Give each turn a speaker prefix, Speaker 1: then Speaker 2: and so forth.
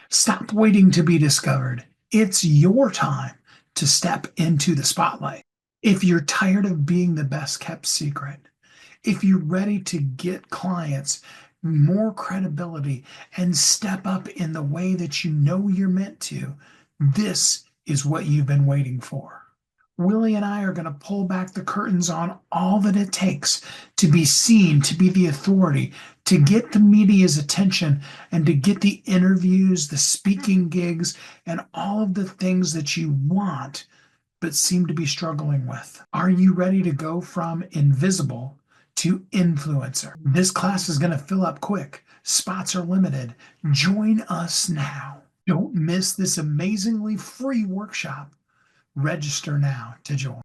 Speaker 1: Stop waiting to be discovered. It's your time to step into the spotlight. If you're tired of being the best kept secret, if you're ready to get clients more credibility and step up in the way that you know you're meant to, this is what you've been waiting for. Willie and I are going to pull back the curtains on all that it takes to be seen, to be the authority, to get the media's attention, and to get the interviews, the speaking gigs, and all of the things that you want but seem to be struggling with. Are you ready to go from invisible to influencer? This class is going to fill up quick. Spots are limited. Join us now. Don't miss this amazingly free workshop. Register now to join.